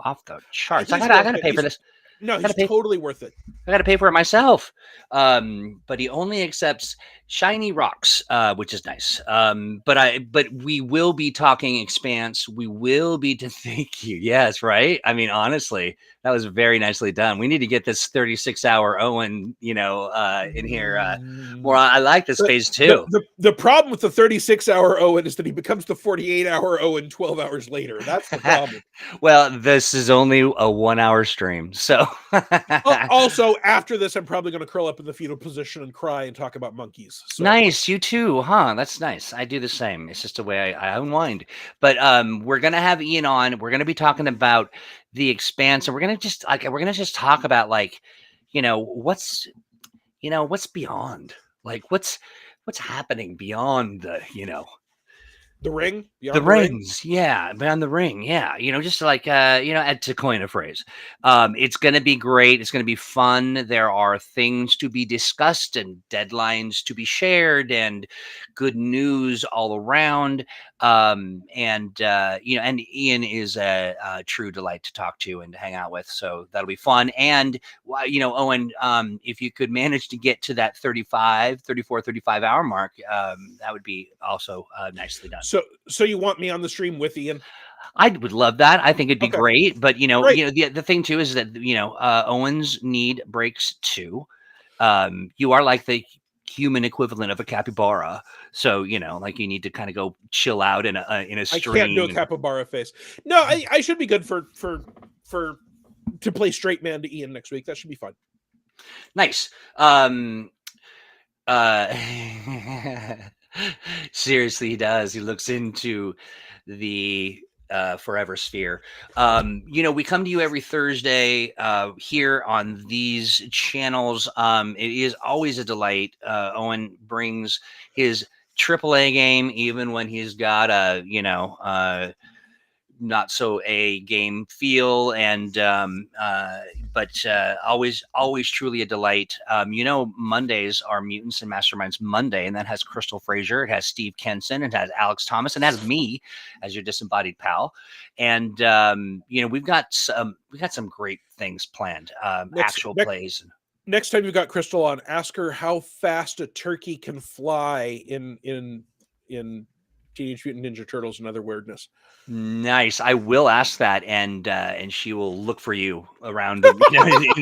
A: off the charts. I gotta pay for this.
B: No, he's totally worth it.
A: I got to pay for it myself. But he only accepts shiny rocks, which is nice. But we will be talking Expanse. We will be to thank you. Yes, right. I mean, honestly, that was very nicely done. We need to get this 36-hour Owen, in here. More. I like this
B: The,
A: phase two.
B: the problem with the 36-hour Owen is that he becomes the 48-hour Owen 12 hours later. That's the problem.
A: Well, this is only a 1 hour stream, so
B: Also, after this, I'm probably going to curl up in the fetal position and cry and talk about monkeys. So.
A: Nice, you too, huh? That's nice. I do the same. It's just a way I unwind. But we're gonna have Ian on. We're gonna be talking about the Expanse, and we're gonna just talk about like, what's what's beyond, like what's happening beyond
B: The ring?
A: the
B: Beyond the ring?
A: rings, yeah, beyond the ring, yeah. Just like to coin a phrase. It's gonna be great. It's gonna be fun. There are things to be discussed and deadlines to be shared and good news all around. And Ian is a true delight to talk to and to hang out with. So that'll be fun. And Owen, if you could manage to get to that 34, 35 hour mark, that would be also nicely done.
B: So you want me on the stream with Ian?
A: I would love that. I think it'd be
B: Okay.
A: great. But
B: Great.
A: the thing too is that Owens need breaks too. You are like the human equivalent of a capybara, so like you need to kind of go chill out in a stream.
B: I can't do a capybara face. No, I should be good for to play straight man to Ian next week. That should be fun.
A: Nice. Seriously, he does. He looks into the forever sphere. We come to you every Thursday here on these channels. It is always a delight. Owen brings his AAA game, even when he's got a not so a game feel, and but always truly a delight. Mondays are Mutants and Masterminds Monday, and that has Crystal Frazier, it has Steve Kenson, it has Alex Thomas, and it has me as your disembodied pal. And we've got some great things planned, actual plays.
B: Next time you've got Crystal on, ask her how fast a turkey can fly in Teenage Mutant Ninja Turtles and other weirdness.
A: Nice. I will ask that, and she will look for you around in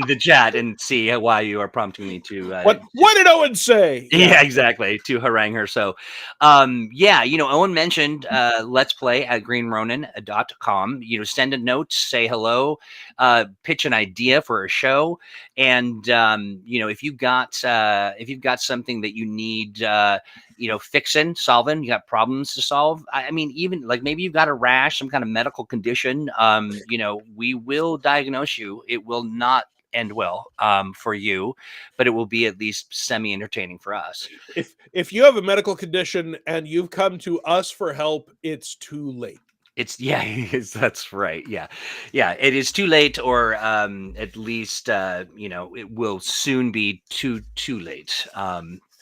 A: the chat and see why you are prompting me to.
B: What did Owen say?
A: Yeah, exactly. To harangue her. So, Owen mentioned Let's Play at greenronin.com. Send a note, say hello, pitch an idea for a show, and if you've got something that you need. Fixing, solving, you got problems to solve. I mean, even like maybe you've got a rash, some kind of medical condition. We will diagnose you. It will not end well for you, but it will be at least semi-entertaining for us.
B: If you have a medical condition and you've come to us for help, it's too late.
A: That's right. Yeah. It is too late, or at least it will soon be too late.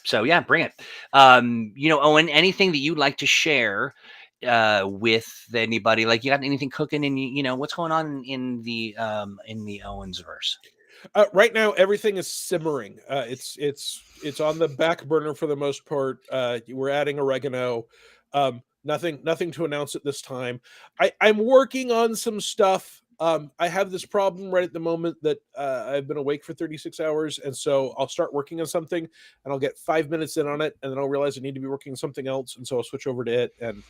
A: So yeah, bring it. Owen, anything that you'd like to share with anybody? Like, you got anything cooking, and what's going on in the Owens verse?
B: Right now, everything is simmering. It's on the back burner for the most part. We're adding oregano. Nothing to announce at this time. I'm working on some stuff. I have this problem right at the moment that I've been awake for 36 hours, and so I'll start working on something, and I'll get 5 minutes in on it, and then I'll realize I need to be working on something else, and so I'll switch over to it. And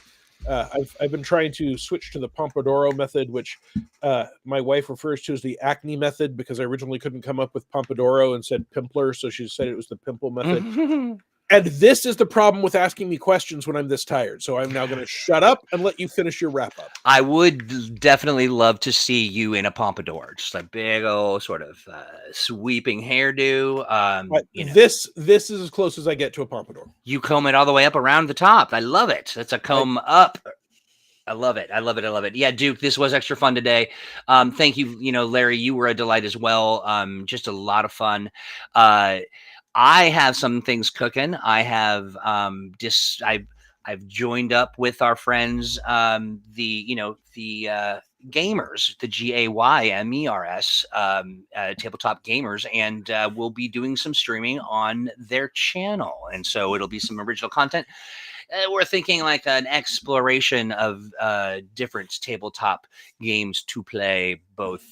B: I've been trying to switch to the Pompadoro method, which my wife refers to as the acne method, because I originally couldn't come up with Pompadoro and said pimpler, so she said it was the pimple method. And this is the problem with asking me questions when I'm this tired. So I'm now going to shut up and let you finish your wrap up.
A: I would definitely love to see you in a pompadour, just a big old sort of sweeping hairdo.
B: This is as close as I get to a pompadour.
A: You comb it all the way up around the top. I love it. It's a comb up. I love it. Yeah, Duke, this was extra fun today. Thank you. Larry, you were a delight as well. Just a lot of fun. I have some things cooking. I have I've joined up with our friends, the Gamers, the GAYMERS, Tabletop Gamers, and we'll be doing some streaming on their channel. And so it'll be some original content. We're thinking like an exploration of different tabletop games to play, both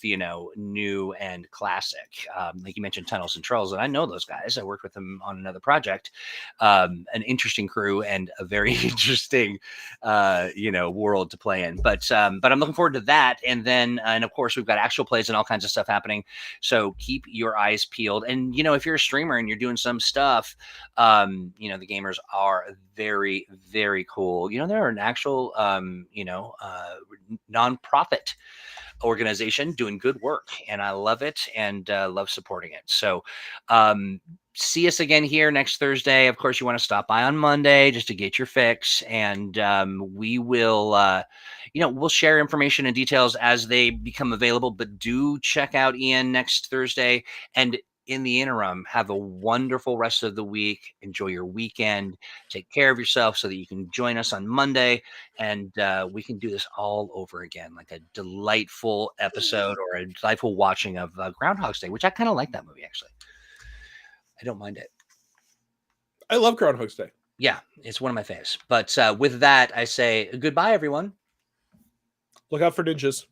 A: new and classic. Like you mentioned, Tunnels and Trolls, and I know those guys. I worked with them on another project. An interesting crew and a very interesting, world to play in. But I'm looking forward to that. And then, and of course, we've got actual plays and all kinds of stuff happening. So keep your eyes peeled. And if you're a streamer and you're doing some stuff, the gamers are very, very cool. They're an actual, nonprofit organization doing good work, and I love it and love supporting it. So, see us again here next Thursday. Of course, you want to stop by on Monday just to get your fix, and we will, we'll share information and details as they become available. But do check out Ian next Thursday, and in the interim, have a wonderful rest of the week. Enjoy your weekend. Take care of yourself so that you can join us on Monday, and we can do this all over again, like a delightful episode or a delightful watching of Groundhog's Day, which I kind of like that movie, actually. I don't mind it.
B: I love Groundhog's Day.
A: Yeah, it's one of my faves. But with that, I say goodbye, everyone.
B: Look out for ninjas.